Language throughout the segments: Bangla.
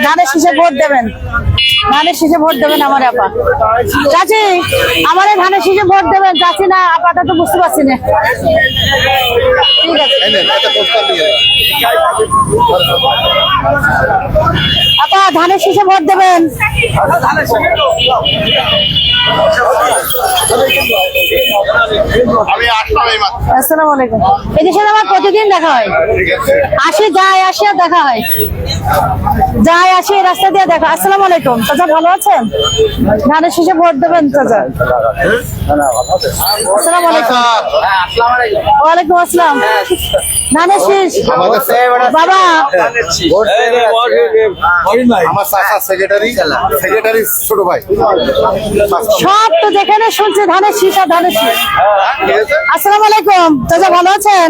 ধানের শীষে ভোট দেবেন, ধানের শীষে ভোট দেবেন আমার আপা। চাচি আমার ধানের শীষে ভোট দেবেন, চাচি না আপাতত বুঝতে পারছি না। ঠিক আছে আপা, ধানের শীষে ভোট দেবেন। আসসালামু আলাইকুম। এদের সাথে আমার প্রতিদিন দেখা হয়, আসি যাই আসি আর দেখা হয়, যাই আসি রাস্তা দিয়ে দেখা। আসসালামু আলাইকুম চাচা, ভালো আছেন? ধানের শীষে ভোট দেবেন চাচা। আসসালামু আলাইকুম। ওয়ালাইকুম আসসালাম। ধানের শীষ বাবা, আমার চাচা সেক্রেটারি ছোট ভাই সব তো যেখানে শুনছি ধানের শীষ আর ধানের শীষ। আসসালামু আলাইকুম চাচা, ভালো আছেন?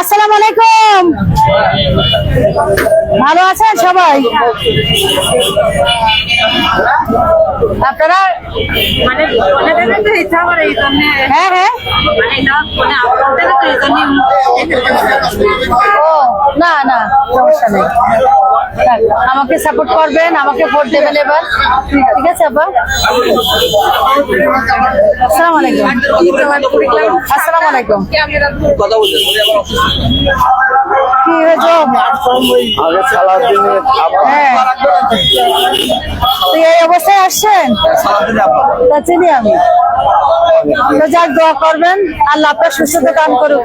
আসসালামু আলাইকুম, ভালো আছেন সবাই? আপনারা হ্যাঁ হ্যাঁ ও না না সমস্যা নেই, আমাকে সাপোর্ট করবেন, আমাকে ভোট দেবেন এবার। ঠিক আছে আপা। আসসালামু আলাইকুম। আসসালামু আলাইকুম। কি হয়েছে? হ্যাঁ, এই অবস্থায় আসছেন? চিনি আমি। তো যাক, দোয়া করবেন আল্লাহ আপনার সুস্থতা দান করুক,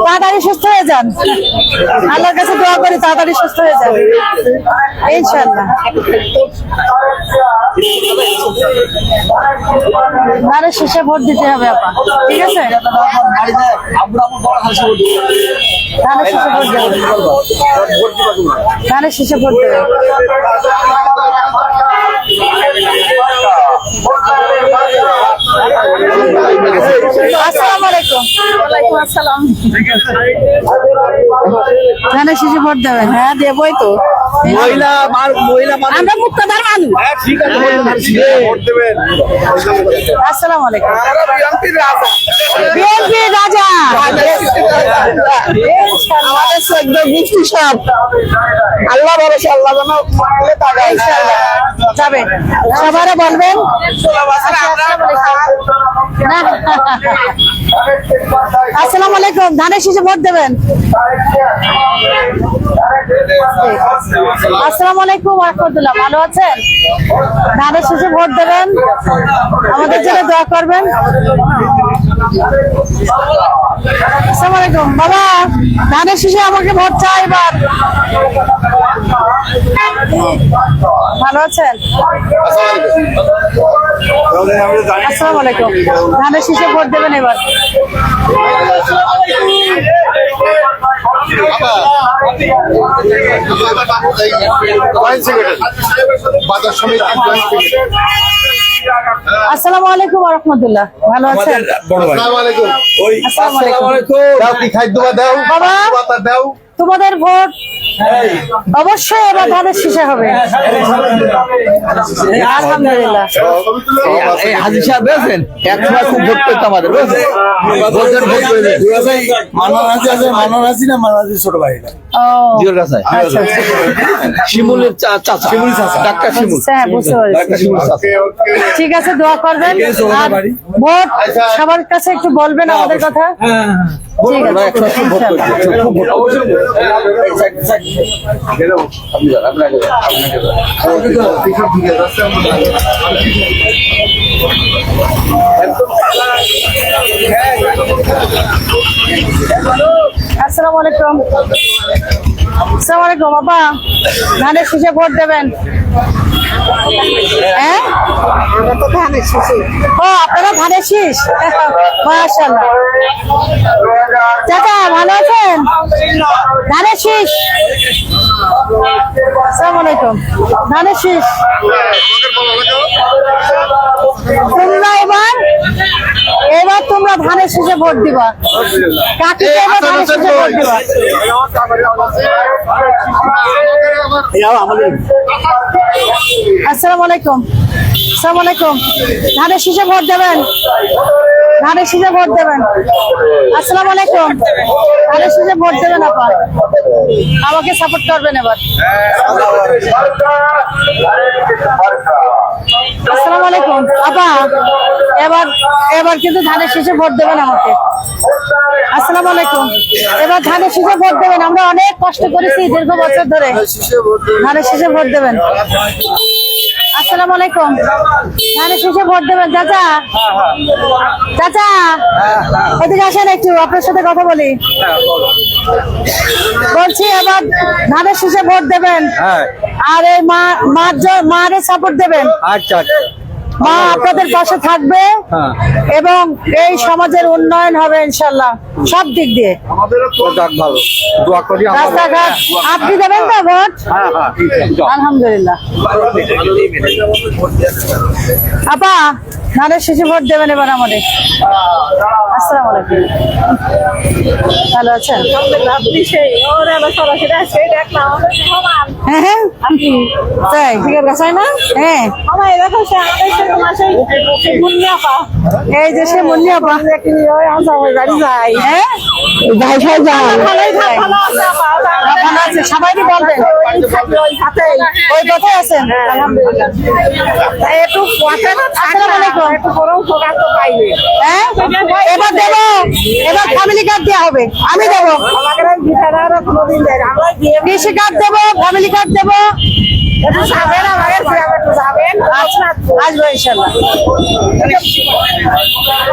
তাড়াতাড়ি সুস্থ হয়ে যান। আল্লাহর কাছে দোয়া করি তাড়াতাড়ি সুস্থ হয়ে যান ইনশাআল্লাহ। ধানের শীষে ভোট দিতে হবে আপা, ঠিক আছে? ধানের শীষে ভোট দেবেন, ধানের শীষে ভোট দেবেন। আসসালামু আলাইকুম। ওয়ালাইকুম আসসালাম। ধানের শীষে ভোট দেবেন? হ্যাঁ দেবই তো, আমরা মুক্তদার মানুষ। আসসালামু আলাইকুম। বিএনপি রাজা আমাদের একদম মিষ্টি সব, আল্লাহ ভরসা, আল্লাহ যেন যাবেন, সবারে বলবেন। আসসালামু আলাইকুম। ধানের শীষে ভোট দেবেন? আসসালামু আলাইকুম রাহমাতুল্লাহ, ভালো আছেন? ধানের শীষে ভোট দেবেন, আমাদের জন্য দোয়া করবেন। আসসালামু আলাইকুম বাবা, ধানের শীষে আমাকে ভোট চাই এবার। ভালো আছেন? আসসালামু আলাইকুম। ধানের শীষে ভোট দেবেন এবার। আসসালামু আলাইকুম রাহমাতুল্লাহ, ভালো আছেন? বাবা তোমাদের ভোট অবশ্যই এবার ধানের শীষে হবে। আলহামদুলিল্লাহ। হাজির সাহেব বলছেন একসময় খুব ভোট করতো আমাদের, ছোট ভাই শিমুলের চাচা, ডাক্তার শিমুল। ঠিক আছে, দোয়া করবেন, ভোট সবার কাছে একটু বলবেন আমাদের কথা। ঠিক আসসালামু আলাইকুম। আসসালামু আলাইকুম বাবা, ধানের শীষে ভোট দেবেন? হ্যাঁ ও আপনারা ধানের শীষ, মাশাআল্লাহ। চাচা ভালো আছেন? ধানের শীষ। আসসালামু আলাইকুম। ধানের শীষ তোমরা এবার তোমরা ধানের শীষে ভোট দিবা, কাকে এবার ধানের শীষে ভোট দিবা? আসসালামু আলাইকুম। আসসালামু আলাইকুম। ধানের শীষে ভোট দেবেন? ধানের শীষে ভোট দেবেন। আসসালামু আলাইকুম। ধানের শীষে ভোট দেবেন আপা, আমাকে সাপোর্ট করবেন এবার। আসসালামু আলাইকুম আপা, এবার এবার কিন্তু ধানের শীষে ভোট দেবেন আমাকে। আসসালামু আলাইকুম। এবার ধানের শীষে ভোট দেবেন, আমরা অনেক কষ্ট করেছি দীর্ঘ বছর ধরে। ধানের শীষে ভোট দেবেন। আসসালামু আলাইকুম। ধানের শীষে ভোট দেবেন চাচা। চাচা এদিকে আসেন একটু, আপনার সাথে কথা বলি। বলছি এবার ধানের শীষে ভোট দেবেন, আর এই মারে সাপোর্ট দেবেন। আচ্ছা আচ্ছা। মা আপনাদের পাশে থাকবে এবং এই সমাজের উন্নয়ন হবে ইনশাল্লাহ সব দিক দিয়ে। যাক ভালো, দোয়া করি। রাস্তাঘাট আপনি দেবেন তো ভোট? আলহামদুলিল্লাহ। আপা ধানের শীষে ভোট দেবেন এবার আমাদের। আসসালামু আলাইকুম। ভালো আছেন? হ্যাঁ হ্যাঁ তাই ঠিক আছে না? হ্যাঁ এই যে সে মুন্নি আপা গাড়ি যায়। হ্যাঁ ভাই ভাই ভালো আছে, সবাইকে বলবেন ওই কথাই আছেন। আলহামদুলিল্লাহ। একটু আসসালামু আলাইকুম। হ্যাঁ এবার দেবো, এবার ফ্যামিলি কার্ড দেওয়া হবে, আমি দেবো। কৃষি কার্ড দেবো, ফ্যামিলি কার্ড দেবো। আসবো ইনশাল্লাহ।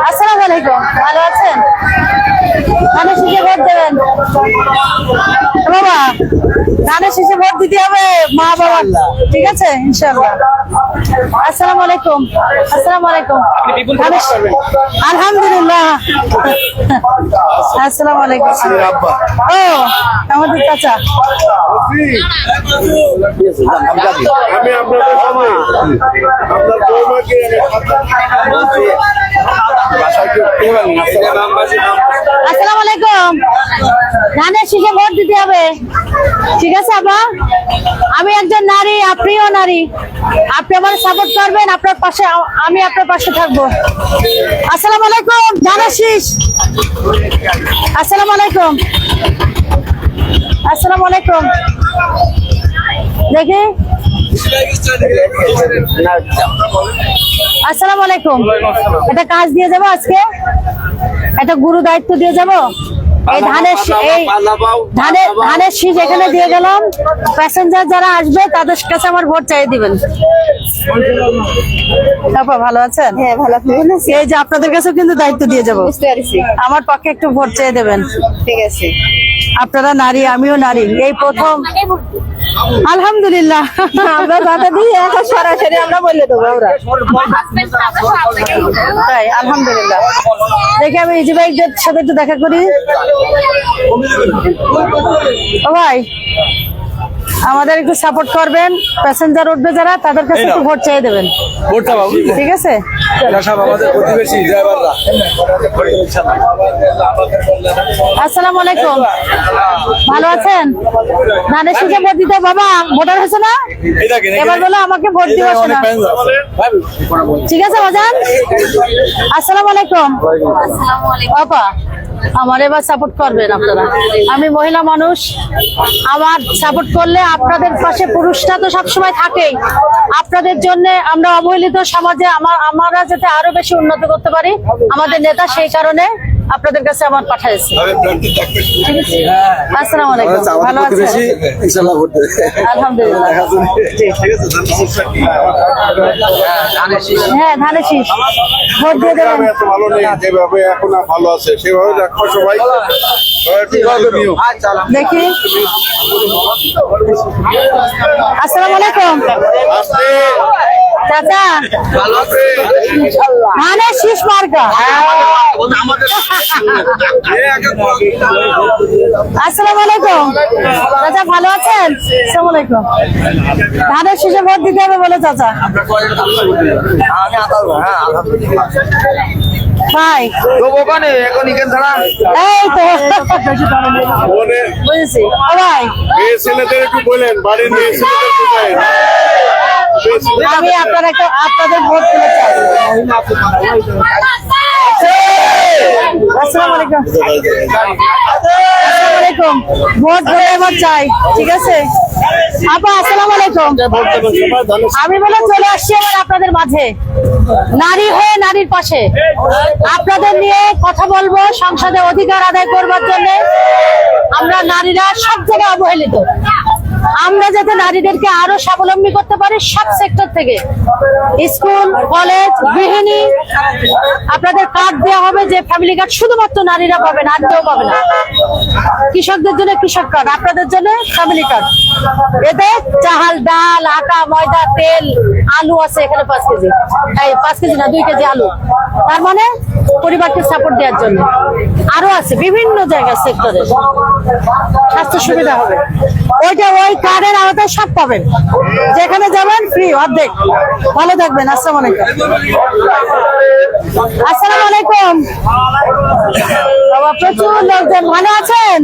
আসসালামু আলাইকুম। ভালো আছেন? ধানের শীষে ভোট দেবেন বাবা, ধানের শীষে ভোট দিতে হবে মা বাবা, ঠিক আছে ইনশাল্লাহ। আসসালামু আলাইকুম। আসসালামু আলাইকুম। আলহামদুলিল্লাহ। আসসালামু আলাইকুম। ও আমাদের চাচা। আমি আপনাদের সামনে আপনার বৌমাকে আসসালামু আলাইকুম। ধানের শীষে ভোট দিতে হবে, ঠিক আছে আপা? আমি একজন নারী, আপনিও নারী, আপনি আমার সাপোর্ট করবেন, আপনার পাশে আমি আপনার পাশে থাকবো। আসসালামু আলাইকুম। ধানের শীষ। আসসালামু আলাইকুম। আসসালামু আলাইকুম। দেখি আসসালামু আলাইকুম। এটা কাজ দিয়ে যাবো আজকে, একটা গুরু দায়িত্ব দিয়ে যাবো। এই ধানের শীষ এখানে দিয়ে গেলাম, প্যাসেঞ্জার যারা আসবে তাদের কাছে আমার ভোট চাই দিবেন। তারপর ভালো আছেন? হ্যাঁ ভালো আছি। এই যে আপনাদের কাছেও কিন্তু দায়িত্ব দিয়ে যাবো, আমার পক্ষে একটু ভোট চেয়ে দেবেন। ঠিক আছে। আপনারা নারী, আমিও নারী, এই প্রথম। আলহামদুলিল্লাহ। আমরা কথা দিই এখন সরাসরি আমরা বলে দেবো। আমরা তাই আলহামদুলিল্লাহ। দেখে আমি ইজি ভাইদের সাথে একটু দেখা করি। ও ভাই আমাদের একটু সাপোর্ট করবেন, প্যাসেঞ্জার উঠবে যারা তাদের কাছে একটু ভোট চেয়ে দেবেন, ঠিক আছে? আসসালামু আলাইকুম। ভালো আছেন? ধানের শীষে ভোট দিতে বাবা ভোটার হয়েছে না, এবার বলো আমাকে ভোট দিবে না, ঠিক আছে বাজান? আসসালামু আলাইকুম। আপা আমার এবার সাপোর্ট করবেন আপনারা, আমি মহিলা মানুষ, আমার সাপোর্ট করলে আপনাদের পাশে পুরুষরা তো সবসময় থাকেই, আপনাদের জন্য আমরা অবহেলিত সমাজে আমরা যাতে আরো বেশি উন্নত করতে পারি, আমাদের নেতা সেই কারণে আপনাদের কাছে আমার পাঠাইছে। আসসালামু আলাইকুম। ভালো আছেন? আলহামদুলিল্লাহ। হ্যাঁ ধানের শীষ ভোট দিয়ে দেবেন। ভালো নেই, যেভাবে এখন ভালো আছে সেভাবে রাখবো সবাই। দেখি। আসসালামু আলাইকুম চাচা। ধানের শীষ মার্কা। আসসালামু আলাইকুম চাচা, ভালো আছেন? আসসালামু আলাইকুম। ধানের শীষে ভোট দিতে হবে বলে চাচা। ভাই এখন এখান ছাড়া এই তো বুঝেছি। ও ভাই মেয়ে ছেলেদের একটু বলেন, বাড়ির মেয়ে ছেলেদের আমি আপনাদের ভোট তুলে চাই। আসসালামু আলাইকুম। আসসালামু আলাইকুম। ভোট ধরে এবার চাই, ঠিক আছে আপা? আসসালামু আলাইকুম। আমি বলে চলে আসছি এবার আপনাদের মাঝে, নারী হয়ে নারীর পাশে আপনাদের নিয়ে কথা বলবো। সংসদে অধিকার আদায় করবার জন্য আমরা নারীরা সব জায়গায় অবহেলিত। আমরা যাতে নারীদেরকে আরো স্বাবলম্বী করতে পারি সব সেক্টর থেকে, স্কুল, কলেজ, গৃহিণী, আপনাদের কার্ড দেওয়া হবে, যে ফ্যামিলি কার্ড শুধুমাত্র নারীরা পাবে না, আর কেউ পাবে না। কৃষকদের জন্য কৃষক কার্ড, আপনাদের জন্য ফ্যামিলি কার্ড। এতে চাল, ডাল, আটা, ময়দা, তেল, আলু আছে এখানে 5 কেজি, 5 কেজি না 2 কেজি আলু, তার মানে পরিবারকে সাপোর্ট দেওয়ার জন্য। আরো আছে বিভিন্ন জায়গায় সেক্টরে স্বাস্থ্য সুবিধা হবে, ওই কার্ডের আওতায় সব পাবেন। যেখানে যাবেন ফ্রি, অর্ধেক। ভালো থাকবেন। আসসালামু আলাইকুম। আসসালামু আলাইকুম। বাবা প্রচুর লোকজন, ভালো আছেন?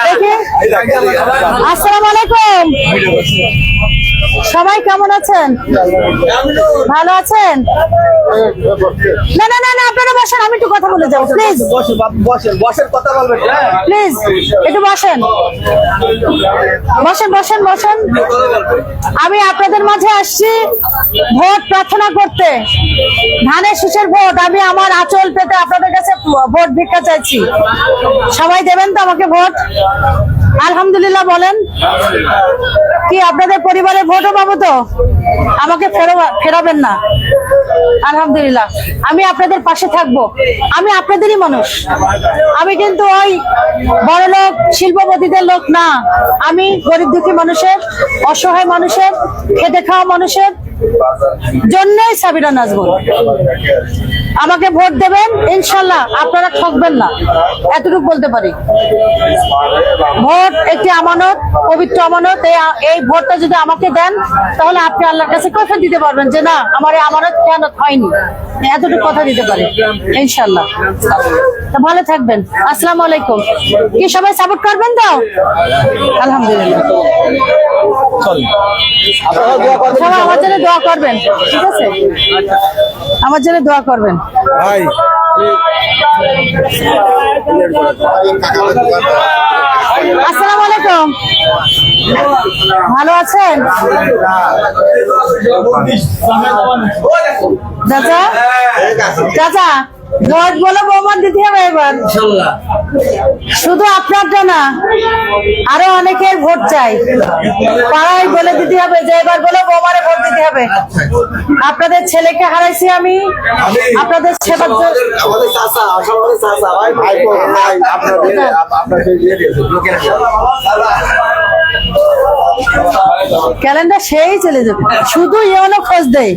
দেখি। আসসালামু আলাইকুম। সবাই কেমন আছেন? ভালো আছেন? না না না না, আপনারা বসেন, আমি একটু কথা বলে যাবো প্লিজ। প্লিজ একটু বসেন, বসেন বসেন বসেন। আমি আপনাদের মাঝে আসছি ভোট প্রার্থনা করতে, ধানের শীষের ভোট। আমি আমার আঁচল পেতে আপনাদের কাছে ভোট ভিক্ষা চাইছি। সবাই দেবেন তো আমাকে ভোট? আলহামদুলিল্লাহ বলেন। কি আপনাদের পরিবারে ভোটও পাবো তো? আমাকে ফেরাবেন না। আলহামদুলিল্লাহ, আমি আপনাদের পাশে থাকবো। আমি আপনাদেরই মানুষ। আমি কিন্তু ওই বড় লোক শিল্পপতিদের লোক না। আমি গরিব দুঃখী মানুষের, অসহায় মানুষের, খেটে খাওয়া মানুষের জন্যই সাবিনা নাজমুল। আমাকে ভোট দেবেন, ইনশাল্লাহ আপনারা ঠকবেন না, এতটুকু বলতে পারি। ভোট একটি আমানত, পবিত্র আমানত। এই ভোটটা যদি আমাকে দেন তাহলে আপনি আল্লাহর কাছে কথা দিতে পারবেন যে না, আমার এই আমানত খেয়ানত হয়নি, এতটুকু কথা দিতে পারি ইনশাল্লাহ। তো ভালো থাকবেন। আসসালামু আলাইকুম। কি সবাই সাপোর্ট করবেন তো? আলহামদুলিল্লাহ। সবাই আমার জন্য দোয়া করবেন, ঠিক আছে? আমার জন্য দোয়া করবেন ভাই। আসসালামু আলাইকুম। ভালো আছেন চাচা? চাচা ভোট বলে বৌমান দিতে হবে এবার, শুধু আপনারটা না, আরো অনেকের ভোট চাই। পাড়ায় বলে দিতে হবে যে এবার বলে বৌমারে ভোট দিতে হবে। আপনাদের ছেলেকে হারাইছি আমি, আপনাদের সেবার ক্যালেন্ডার সেই চলে যাবে, শুধু ইয়েলো খোঁজ দেয়।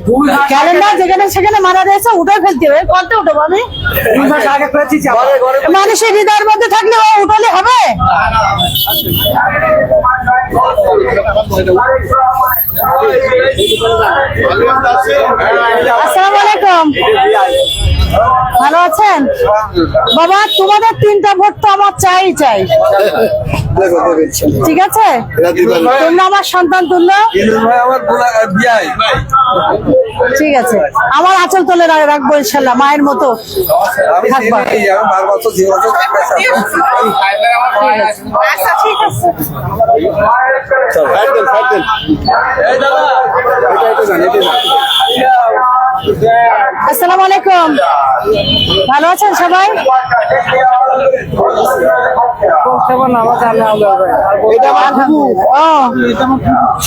ক্যালেন্ডার যেখানে সেখানে মারা দিয়েছে, উঠে ফেলতে হবে। কত উঠবো আমি? মানুষের হৃদয়ের মধ্যে থাকলে ও উঠলে হবে? আসসালামু আলাইকুম। ভালো আছেন বাবা? তোমাদের 3টা ভোট তো আমার চাই চাই, ঠিক আছে? তোমরা আমার সন্তান তুল্য, ঠিক আছে? আমার আঁচল তুলে রাখবো ইনশাল্লাহ, মায়ের মতো থাকবা। আচ্ছা ঠিক আছে। আসসালামু আলাইকুম। ভালো আছেন সবাই?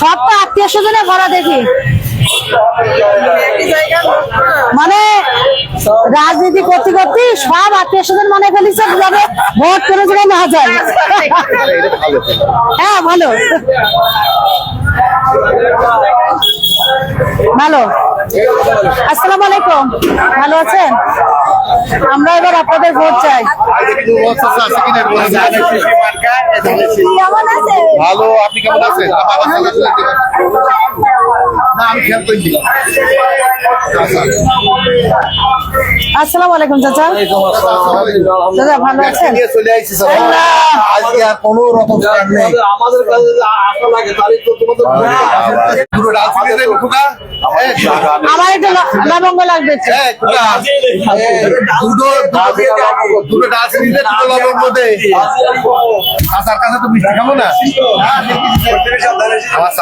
সব তো আত্মীয় স্বজনে ভরা দেখি, মানে রাজনীতি করতে করতে সব আত্মীয় স্বজন মনে ফেলিছে যাবে ভোট করে যেন না যায়। হ্যাঁ ভালো ভালো। আসসালামু আলাইকুম। ভালো আছেন? আমরা এবার আপনাদের ভোট চাই। ভালো, আপনি কেমন আছেন? আসসালামু আলাইকুম চাচা। দাদা ভালো আছেন? চলে আসছি আজকে আর কোনো রকম আমাদের কাছে আশা লাগে তারই তো দুটো ডাল চিনি দেবে খোকা। আমার একটু লবঙ্গ লাগবে একটু। দুটো ডাল চিনি দে, দুটো লবঙ্গ দে। আচার কাছে তো মিষ্টি খাবো না। আমার